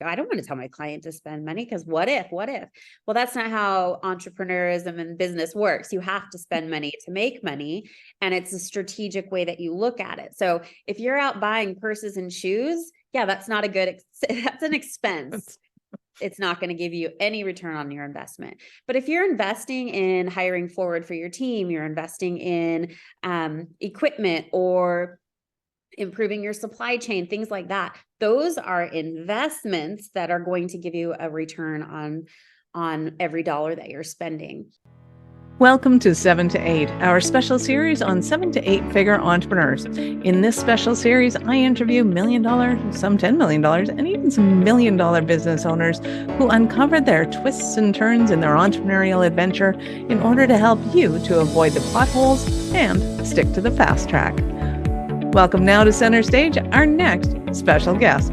I don't want to tell my client to spend money because what if? Well, that's not how entrepreneurism and business works. You have to spend money to make money. And it's a strategic way that you look at it. So if you're out buying purses and shoes, yeah, that's not a good, that's an expense. It's not going to give you any return on your investment. But if you're investing in hiring forward for your team, you're investing in equipment or improving your supply chain, things like that. Those are investments that are going to give you a return on every dollar that you're spending. Welcome to 7 to 8, our special series on 7 to 8 figure entrepreneurs. In this special series, I interview $1 million, some $10 million, and even some $1 million business owners who uncovered their twists and turns in their entrepreneurial adventure in order to help you to avoid the potholes and stick to the fast track. Welcome now to center stage, our next special guest.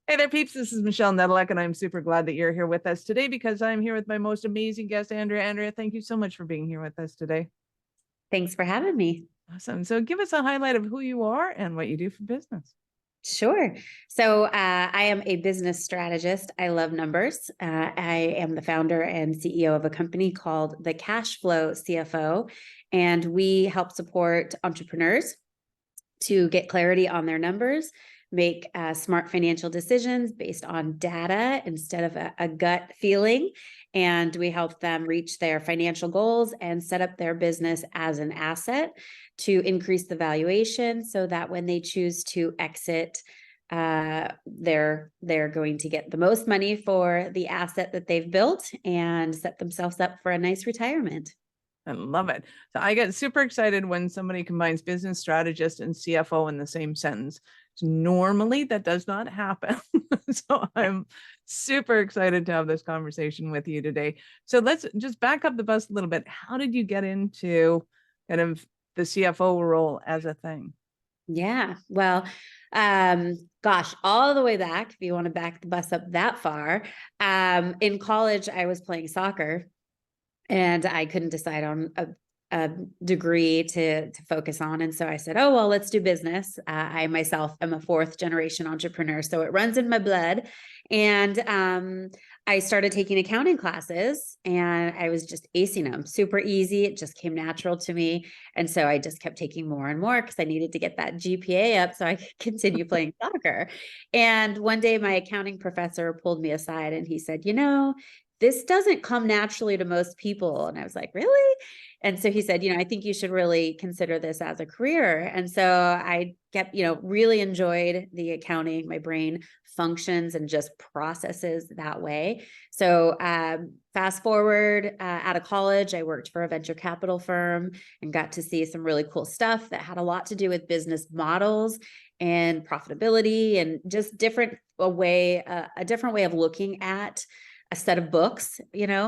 Hey there, peeps. This is Michelle Nedelec, and I'm super glad that you're here with us today because I'm here with my most amazing guest, Andrea. Andrea, thank you so much for being here with us today. Thanks for having me. Awesome. So give us a highlight of who you are and what you do for business. Sure. So I am a business strategist. I love numbers. I am the founder and CEO of a company called the Cash Flow CFO, and we help support entrepreneurs to get clarity on their numbers, make smart financial decisions based on data instead of a gut feeling. And we help them reach their financial goals and set up their business as an asset to increase the valuation so that when they choose to exit, they're going to get the most money for the asset that they've built and set themselves up for a nice retirement. I love it. So I get super excited when somebody combines business strategist and CFO in the same sentence. Normally that does not happen. So I'm super excited to have this conversation with you today. So let's just back up the bus a little bit. How did you get into kind of the CFO role as a thing? Yeah, well, gosh, all the way back, if you want to back the bus up that far, in college, I was playing soccer. And I couldn't decide on a degree to focus on. And so I said, oh, well, let's do business. I myself am a fourth generation entrepreneur, so it runs in my blood. And I started taking accounting classes and I was just acing them super easy. It just came natural to me. And so I just kept taking more and more because I needed to get that GPA up so I could continue playing soccer. And one day my accounting professor pulled me aside and he said, this doesn't come naturally to most people. And I was like, really? And so he said, I think you should really consider this as a career. And so I kept, really enjoyed the accounting. My brain functions and just processes that way. So fast forward out of college, I worked for a venture capital firm and got to see some really cool stuff that had a lot to do with business models and profitability and just a different way of looking at a set of books,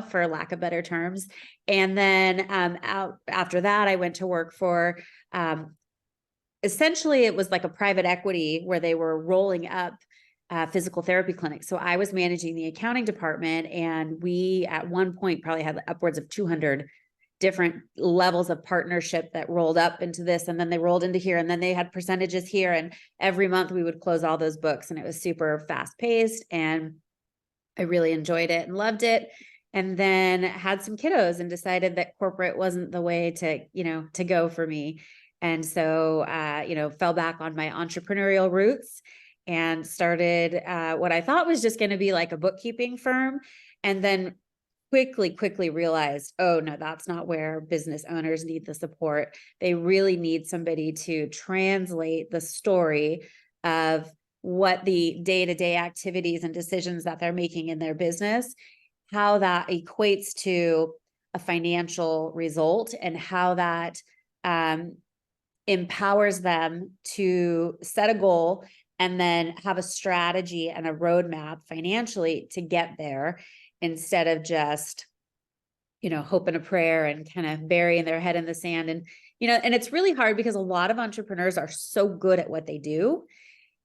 for lack of better terms. And then after that, I went to work for, essentially it was like a private equity where they were rolling up physical therapy clinics. So I was managing the accounting department, and we at one point probably had upwards of 200 different levels of partnership that rolled up into this, and then they rolled into here, and then they had percentages here. And every month we would close all those books, and it was super fast paced, and I really enjoyed it and loved it. And then had some kiddos and decided that corporate wasn't the way to go for me. And so, fell back on my entrepreneurial roots and started what I thought was just going to be like a bookkeeping firm. And then quickly realized, oh no, that's not where business owners need the support. They really need somebody to translate the story of what the day-to-day activities and decisions that they're making in their business, how that equates to a financial result, and how that empowers them to set a goal and then have a strategy and a roadmap financially to get there, instead of just, hope and a prayer and kind of burying their head in the sand. And, and it's really hard because a lot of entrepreneurs are so good at what they do.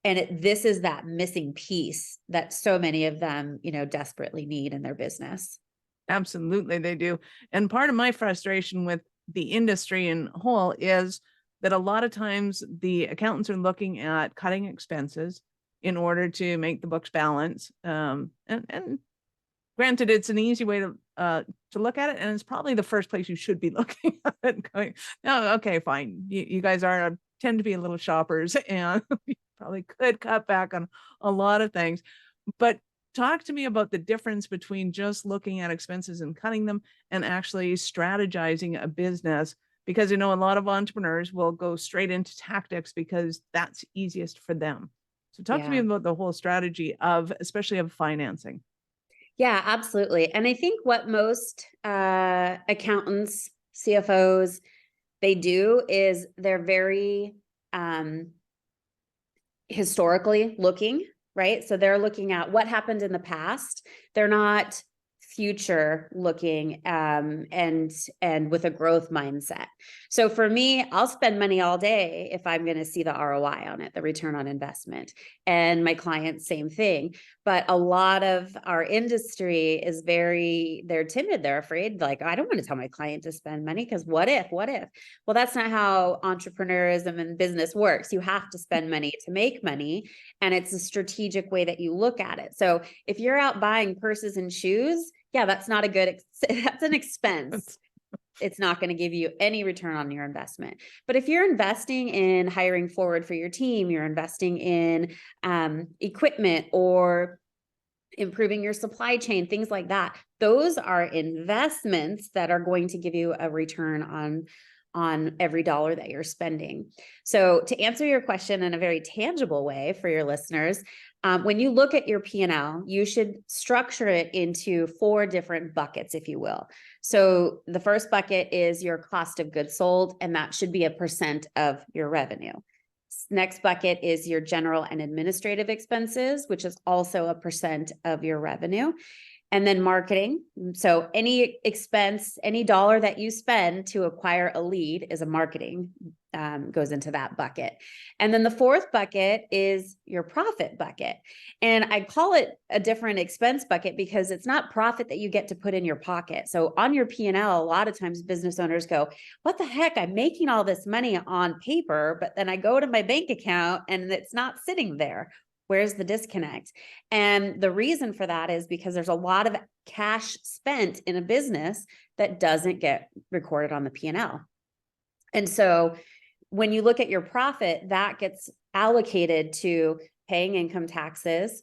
And this is that missing piece that so many of them, desperately need in their business. Absolutely, they do. And part of my frustration with the industry in whole is that a lot of times the accountants are looking at cutting expenses in order to make the books balance. And granted, it's an easy way to look at it, and it's probably the first place you should be looking at it. Going, oh, okay, fine. You guys tend to be a little shoppers, and you probably could cut back on a lot of things. But talk to me about the difference between just looking at expenses and cutting them, and actually strategizing a business. Because a lot of entrepreneurs will go straight into tactics because that's easiest for them. So talk to me about the whole strategy especially of financing. Yeah, absolutely. And I think what most accountants, CFOs, they do is they're very historically looking, right? So they're looking at what happened in the past. They're not future looking and with a growth mindset. So for me, I'll spend money all day if I'm going to see the ROI on it, the return on investment. And my clients, same thing. But a lot of our industry is they're timid. They're afraid. Like, I don't want to tell my client to spend money because what if? Well, that's not how entrepreneurism and business works. You have to spend money to make money. And it's a strategic way that you look at it. So if you're out buying purses and shoes, yeah, that's not that's an expense. It's not going to give you any return on your investment. But if you're investing in hiring forward for your team, you're investing in equipment or improving your supply chain, things like that, those are investments that are going to give you a return on every dollar that you're spending. So to answer your question in a very tangible way for your listeners, when you look at your P&L, you should structure it into 4 different buckets, if you will. So the first bucket is your cost of goods sold, and that should be a % of your revenue. Next bucket is your general and administrative expenses, which is also a % of your revenue. And then marketing. So any expense, any dollar that you spend to acquire a lead is a marketing, goes into that bucket. And then the 4th bucket is your profit bucket. And I call it a different expense bucket because it's not profit that you get to put in your pocket. So on your P&L, a lot of times business owners go, what the heck? I'm making all this money on paper, but then I go to my bank account and it's not sitting there. Where's the disconnect? And the reason for that is because there's a lot of cash spent in a business that doesn't get recorded on the P&L. And so when you look at your profit, that gets allocated to paying income taxes,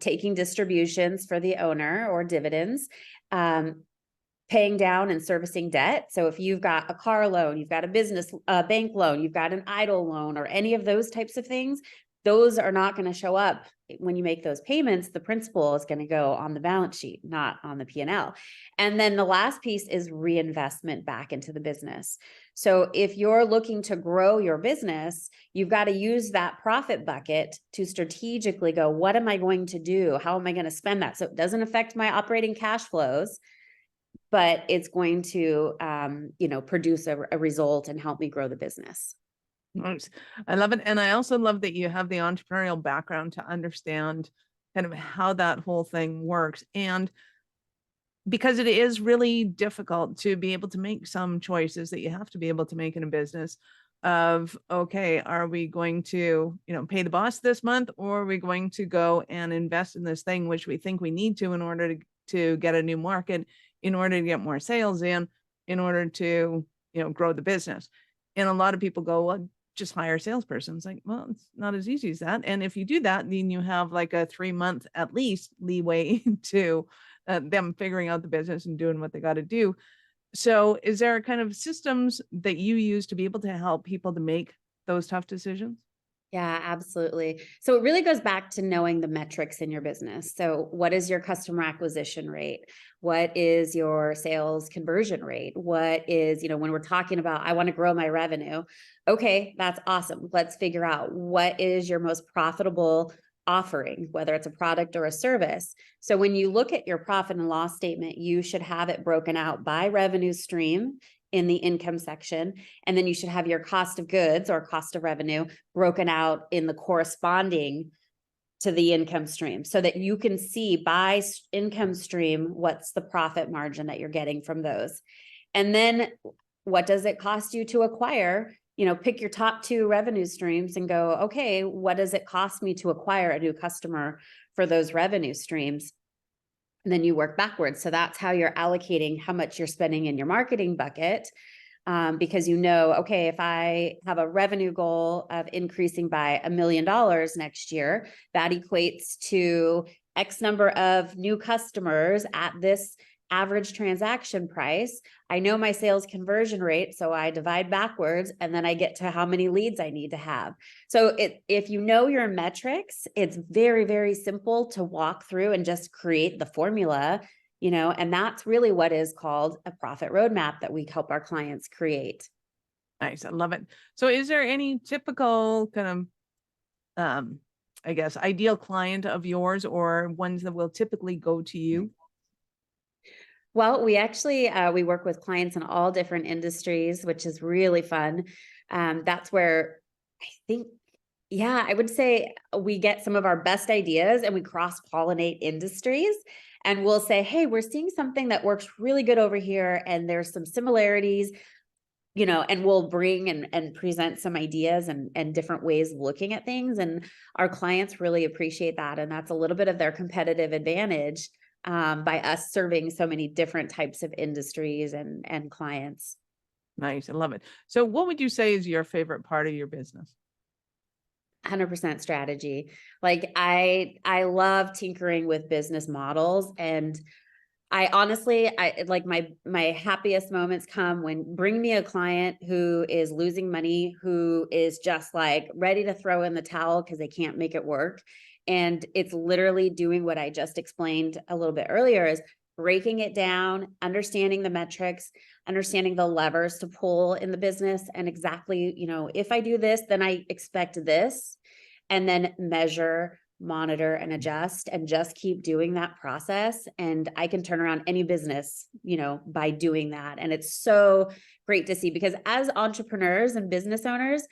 taking distributions for the owner or dividends, paying down and servicing debt. So if you've got a car loan, you've got a business bank loan, you've got an idle loan, or any of those types of things, those are not going to show up when you make those payments. The principal is going to go on the balance sheet, not on the P&L. And then the last piece is reinvestment back into the business. So if you're looking to grow your business, you've got to use that profit bucket to strategically go, what am I going to do? How am I going to spend that? So it doesn't affect my operating cash flows, but it's going to, produce a result and help me grow the business. I love it. And I also love that you have the entrepreneurial background to understand kind of how that whole thing works. And because it is really difficult to be able to make some choices that you have to be able to make in a business of, okay, are we going to, pay the boss this month, or are we going to go and invest in this thing, which we think we need to in order to get a new market, in order to get more sales in order to, grow the business. And a lot of people go, well, just hire a salesperson. It's like, well, it's not as easy as that. And if you do that, then you have like a 3-month at least leeway to them figuring out the business and doing what they got to do. So is there kind of systems that you use to be able to help people to make those tough decisions? Yeah, absolutely. So it really goes back to knowing the metrics in your business. So what is your customer acquisition rate? What is your sales conversion rate? What is, when we're talking about, I want to grow my revenue. Okay, that's awesome. Let's figure out what is your most profitable offering, whether it's a product or a service. So when you look at your profit and loss statement, you should have it broken out by revenue stream in the income section. And then you should have your cost of goods or cost of revenue broken out in the corresponding to the income stream, so that you can see by income stream, what's the profit margin that you're getting from those. And then what does it cost you to acquire pick your top 2 revenue streams and go, okay, what does it cost me to acquire a new customer for those revenue streams? And then you work backwards. So that's how you're allocating how much you're spending in your marketing bucket. Because okay, if I have a revenue goal of increasing by $1 million next year, that equates to X number of new customers at this average transaction price. I know my sales conversion rate, so I divide backwards, and then I get to how many leads I need to have. So if you know your metrics, it's very, very simple to walk through and just create the formula, and that's really what is called a profit roadmap that we help our clients create. Nice. I love it. So is there any typical kind of, I guess, ideal client of yours, or ones that will typically go to you? Well, we actually, we work with clients in all different industries, which is really fun. That's where I think, I would say we get some of our best ideas and we cross-pollinate industries, and we'll say, hey, we're seeing something that works really good over here, and there's some similarities, and we'll bring and present some ideas and different ways of looking at things. And our clients really appreciate that. And that's a little bit of their competitive advantage, by us serving so many different types of industries and clients. Nice. I love it. So what would you say is your favorite part of your business? 100% strategy. Like I love tinkering with business models, and I honestly, like my happiest moments come when bring me a client who is losing money, who is just like ready to throw in the towel because they can't make it work. And it's literally doing what I just explained a little bit earlier, is breaking it down, understanding the metrics, understanding the levers to pull in the business. And exactly, if I do this, then I expect this, and then measure, monitor, and adjust, and just keep doing that process. And I can turn around any business, by doing that. And it's so great to see, because as entrepreneurs and business owners,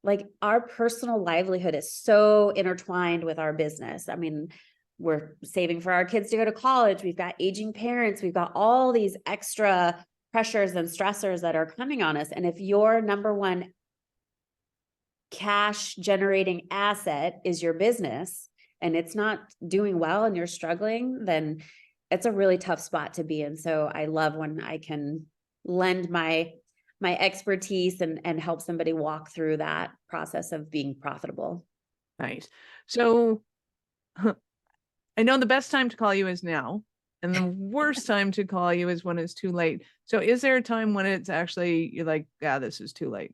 like our personal livelihood is so intertwined with our business. I mean, we're saving for our kids to go to college. We've got aging parents. We've got all these extra pressures and stressors that are coming on us. And if your number one cash generating asset is your business and it's not doing well and you're struggling, then it's a really tough spot to be in. So I love when I can lend my expertise and help somebody walk through that process of being profitable. Nice. So I know the best time to call you is now, and the worst time to call you is when it's too late. So is there a time when it's actually, you're like, yeah, this is too late?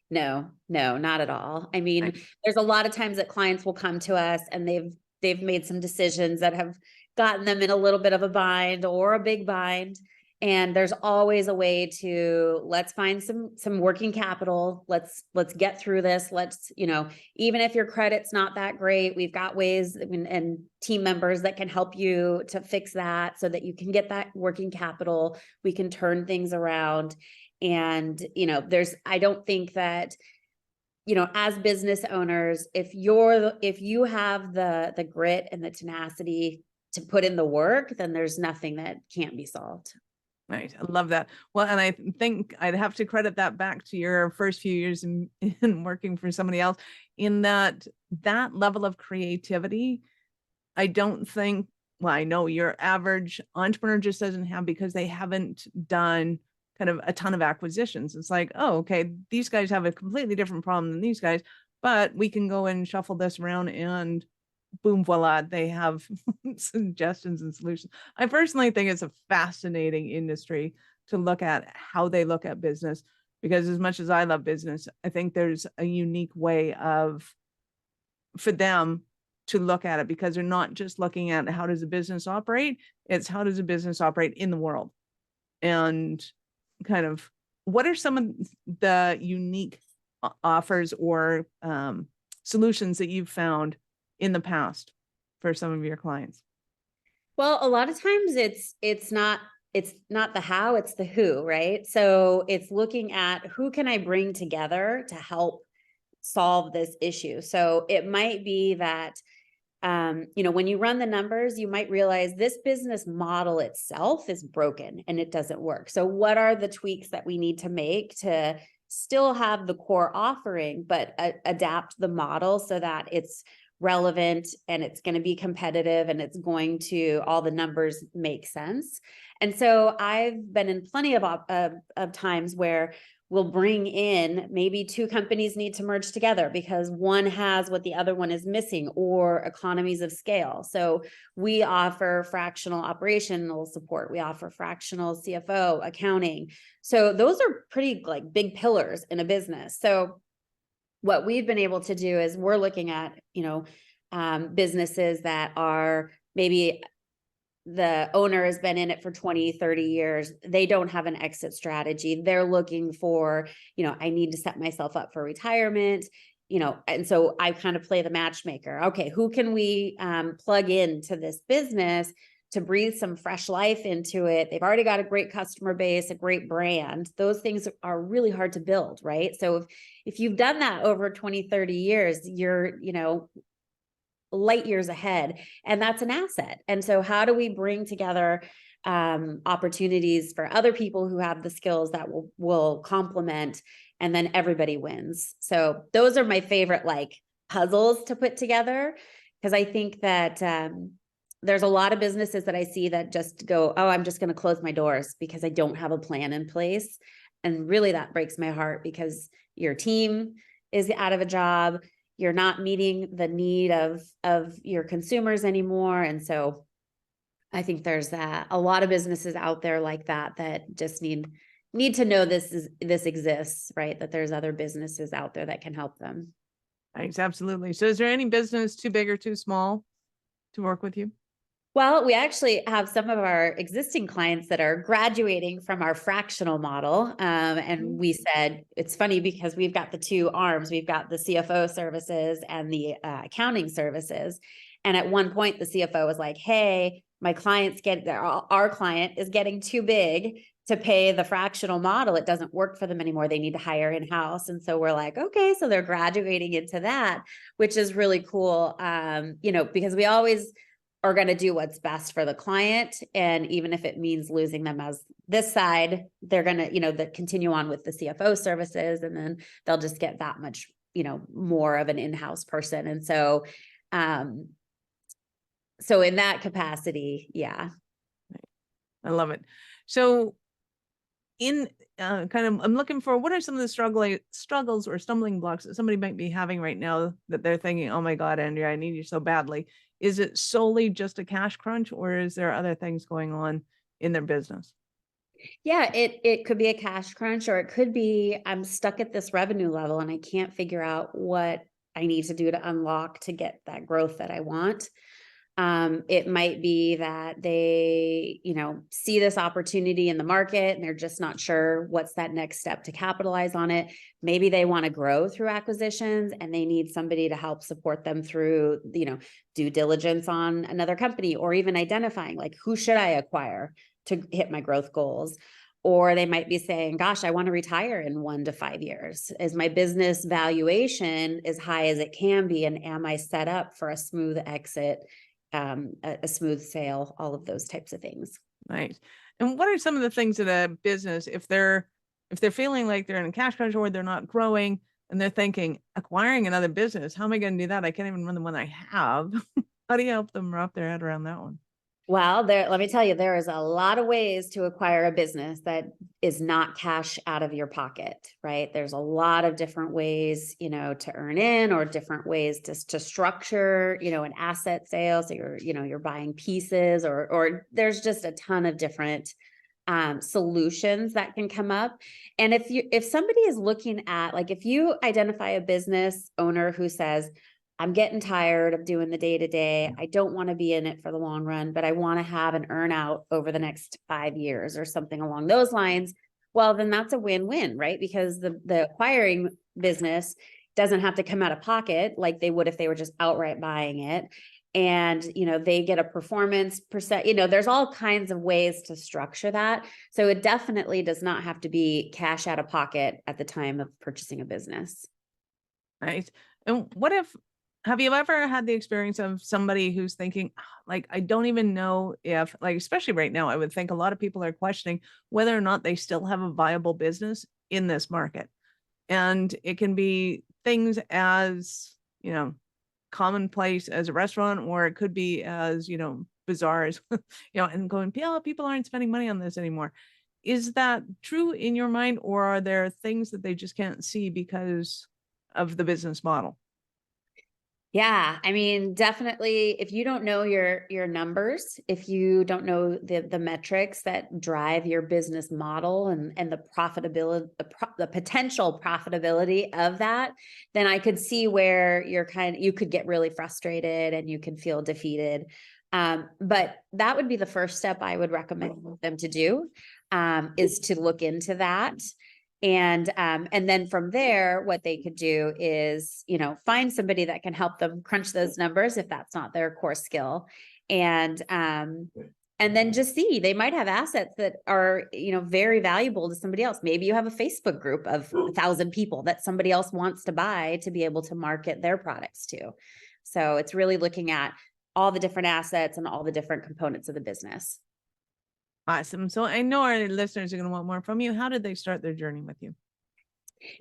No, not at all. I mean, there's a lot of times that clients will come to us and they've made some decisions that have gotten them in a little bit of a bind or a big bind. And there's always a way to, let's find some working capital. Let's get through this. Let's, even if your credit's not that great, we've got ways and team members that can help you to fix that so that you can get that working capital. We can turn things around. And, I don't think that, as business owners, if you have the grit and the tenacity to put in the work, then there's nothing that can't be solved. Right. I love that. Well, and I think I'd have to credit that back to your first few years in working for somebody else, in that level of creativity. I don't think, well, I know your average entrepreneur just doesn't have, because they haven't done kind of a ton of acquisitions. It's like, oh, okay, these guys have a completely different problem than these guys, but we can go and shuffle this around and boom, voila, they have suggestions and solutions. I personally think it's a fascinating industry to look at how they look at business, because as much as I love business, I think there's a unique way for them to look at it, because they're not just looking at how does a business operate, it's how does a business operate in the world, and kind of what are some of the unique offers or solutions that you've found in the past for some of your clients? Well, a lot of times it's not the how, it's the who, right? So it's looking at who can I bring together to help solve this issue. So it might be that, when you run the numbers, you might realize this business model itself is broken and it doesn't work. So what are the tweaks that we need to make to still have the core offering, but adapt the model so that it's relevant and it's going to be competitive and it's going to, all the numbers make sense. And so I've been in plenty of times where we'll bring in, maybe two companies need to merge together because one has what the other one is missing, or economies of scale. So we offer fractional operational support. We offer fractional CFO, accounting. So those are pretty like big pillars in a business. So what we've been able to do is we're looking at, businesses that are maybe the owner has been in it for 20, 30 years. They don't have an exit strategy. They're looking for, I need to set myself up for retirement, and so I kind of play the matchmaker. Okay, who can we plug into this business to breathe some fresh life into it? They've already got a great customer base, a great brand. Those things are really hard to build, right? So if you've done that over 20, 30 years, you're, light years ahead, and that's an asset. And so how do we bring together opportunities for other people who have the skills that will complement, and then everybody wins? So those are my favorite like puzzles to put together, because I think that there's a lot of businesses that I see that just go, oh, I'm just going to close my doors because I don't have a plan in place. And really that breaks my heart, because your team is out of a job. You're not meeting the need of your consumers anymore. And so I think there's a lot of businesses out there like that just need to know this exists, right? That there's other businesses out there that can help them. Thanks, absolutely. So is there any business too big or too small to work with you? Well, we actually have some of our existing clients that are graduating from our fractional model. And we said, it's funny because we've got the two arms. We've got the CFO services and the accounting services. And at one point, the CFO was like, hey, our client is getting too big to pay the fractional model. It doesn't work for them anymore. They need to hire in-house. And so we're like, okay, so they're graduating into that, which is really cool. Because we always are going to do what's best for the client. And even if it means losing them as this side, they're going to, continue on with the CFO services, and then they'll just get that much, more of an in-house person. And so, so in that capacity, yeah. I love it. So in I'm looking for, what are some of the struggles or stumbling blocks that somebody might be having right now that they're thinking, oh my God, Andrea, I need you so badly. Is it solely just a cash crunch, or is there other things going on in their business? Yeah, it could be a cash crunch, or it could be, I'm stuck at this revenue level and I can't figure out what I need to do to unlock to get that growth that I want. It might be that they, see this opportunity in the market and they're just not sure what's that next step to capitalize on it. Maybe they want to grow through acquisitions and they need somebody to help support them through, due diligence on another company, or even identifying like, who should I acquire to hit my growth goals? Or they might be saying, gosh, I want to retire in 1 to 5 years. Is my business valuation as high as it can be? And am I set up for a smooth exit? A smooth sale, all of those types of things. Right. And what are some of the things that a business, if they're feeling like they're in a cash crunch or they're not growing and they're thinking, acquiring another business, how am I going to do that? I can't even run the one I have. How do you help them wrap their head around that one? Well, let me tell you, there is a lot of ways to acquire a business that is not cash out of your pocket, right? There's a lot of different ways, to earn in, or different ways to structure, an asset sale. So you're buying pieces, or there's just a ton of different solutions that can come up. And if somebody is looking at, like, if you identify a business owner who says, I'm getting tired of doing the day-to-day. I don't want to be in it for the long run, but I want to have an earn out over the next 5 years or something along those lines. Well, then that's a win-win, right? Because the acquiring business doesn't have to come out of pocket like they would if they were just outright buying it. And, they get a performance percent, there's all kinds of ways to structure that. So it definitely does not have to be cash out of pocket at the time of purchasing a business. Right. And have you ever had the experience of somebody who's thinking, like, I don't even know if, like, especially right now, I would think a lot of people are questioning whether or not they still have a viable business in this market. And it can be things as, commonplace as a restaurant, or it could be as, bizarre as, and going, yeah, people aren't spending money on this anymore. Is that true in your mind, or are there things that they just can't see because of the business model? Yeah, I mean, definitely if you don't know your numbers, if you don't know the metrics that drive your business model and the profitability, the potential profitability of that, then I could see where you could get really frustrated and you can feel defeated. But that would be the first step I would recommend them to do, is to look into that. And then from there, what they could do is, find somebody that can help them crunch those numbers if that's not their core skill. And then just see, they might have assets that are, very valuable to somebody else. Maybe you have a Facebook group of 1,000 people that somebody else wants to buy to be able to market their products to. So it's really looking at all the different assets and all the different components of the business. Awesome. So I know our listeners are going to want more from you. How did they start their journey with you?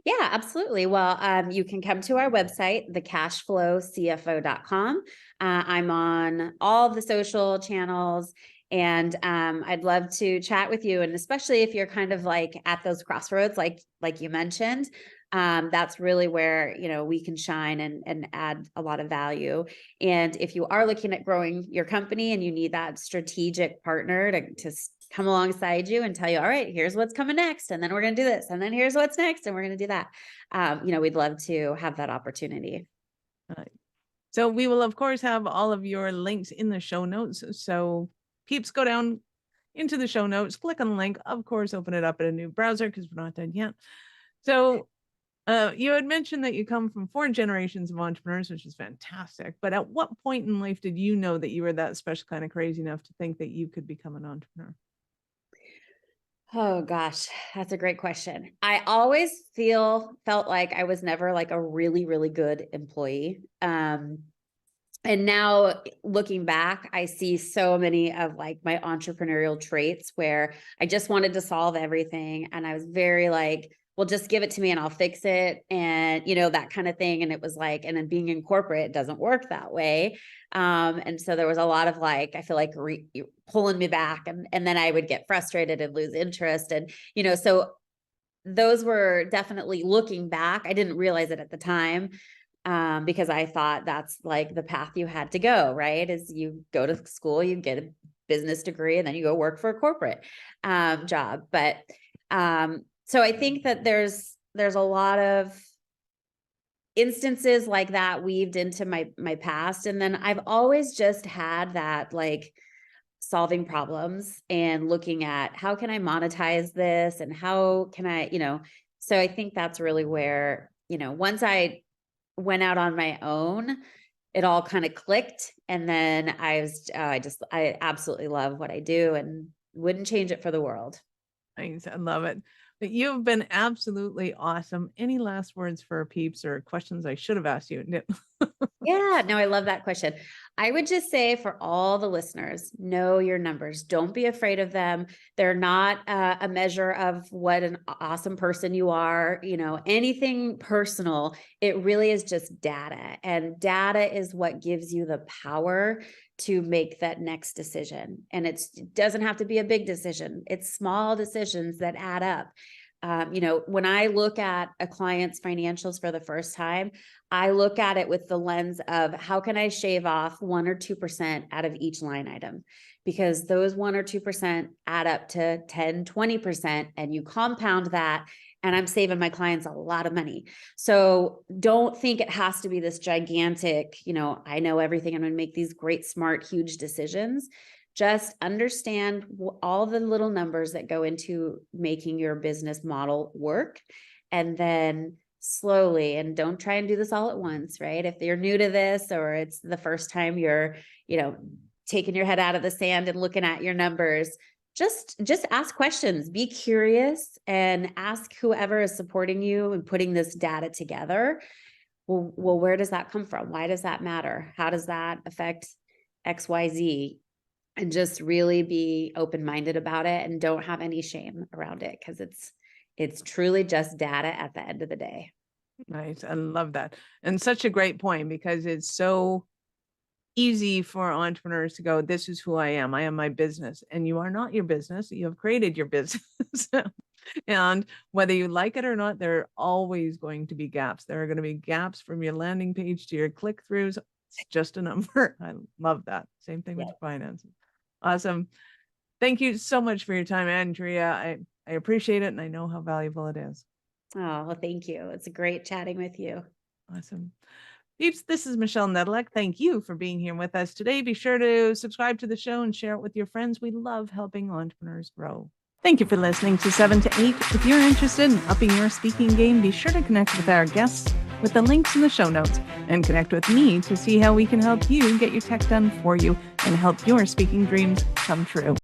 Yeah, absolutely. Well, you can come to our website, thecashflowcfo.com. I'm on all the social channels, and I'd love to chat with you. And especially if you're kind of like at those crossroads, like you mentioned, that's really where, we can shine and add a lot of value. And if you are looking at growing your company and you need that strategic partner to come alongside you and tell you, all right, here's what's coming next. And then we're going to do this. And then here's what's next. And we're going to do that. We'd love to have that opportunity. So we will, of course, have all of your links in the show notes. So peeps, go down into the show notes, click on the link, of course, open it up in a new browser because we're not done yet. So you had mentioned that you come from 4 generations of entrepreneurs, which is fantastic. But at what point in life did you know that you were that special kind of crazy enough to think that you could become an entrepreneur? Oh gosh, that's a great question. I always felt like I was never like a really, really good employee. And now looking back, I see so many of like my entrepreneurial traits where I just wanted to solve everything. And I was very like, well, just give it to me and I'll fix it. And, that kind of thing. And it was like, and then being in corporate, it doesn't work that way. And so there was a lot of like, I feel like pulling me back, and then I would get frustrated and lose interest. And, so those were definitely, looking back, I didn't realize it at the time, because I thought that's like the path you had to go, right? Is you go to school, you get a business degree, and then you go work for a corporate job. But so I think that there's a lot of instances like that weaved into my past. And then I've always just had that like solving problems and looking at how can I monetize this and how can I, so I think that's really where, once I went out on my own, it all kind of clicked. And then I absolutely love what I do and wouldn't change it for the world. Thanks. I love it. But you've been absolutely awesome. Any last words for our peeps or questions I should have asked you? No. Yeah, no, I love that question. I would just say for all the listeners, know your numbers. Don't be afraid of them. They're not a measure of what an awesome person you are, anything personal. It really is just data. And data is what gives you the power to make that next decision. And it doesn't have to be a big decision. It's small decisions that add up. When I look at a client's financials for the first time, I look at it with the lens of how can I shave off 1 or 2% out of each line item, because those 1 or 2% add up to 10, 20%, and you compound that, and I'm saving my clients a lot of money. So don't think it has to be this gigantic, I know everything, I'm going to make these great, smart, huge decisions. Just understand all the little numbers that go into making your business model work. And then slowly, and don't try and do this all at once, right? If you're new to this, or it's the first time you're, taking your head out of the sand and looking at your numbers, just ask questions, be curious, and ask whoever is supporting you and putting this data together. Well, where does that come from? Why does that matter? How does that affect XYZ? And just really be open-minded about it and don't have any shame around it, because It's truly just data at the end of the day. Nice. I love that. And such a great point, because it's so easy for entrepreneurs to go, this is who I am. I am my business. And you are not your business. You have created your business. And whether you like it or not, there are always going to be gaps. There are going to be gaps from your landing page to your click-throughs. It's just a number. I love that. Same thing with your finances. Awesome. Thank you so much for your time, Andrea. I appreciate it, and I know how valuable it is. Oh, well, thank you. It's great chatting with you. Awesome. Peeps, this is Michelle Nedelec. Thank you for being here with us today. Be sure to subscribe to the show and share it with your friends. We love helping entrepreneurs grow. Thank you for listening to 7 to 8. If you're interested in upping your speaking game, be sure to connect with our guests with the links in the show notes, and connect with me to see how we can help you get your tech done for you and help your speaking dreams come true.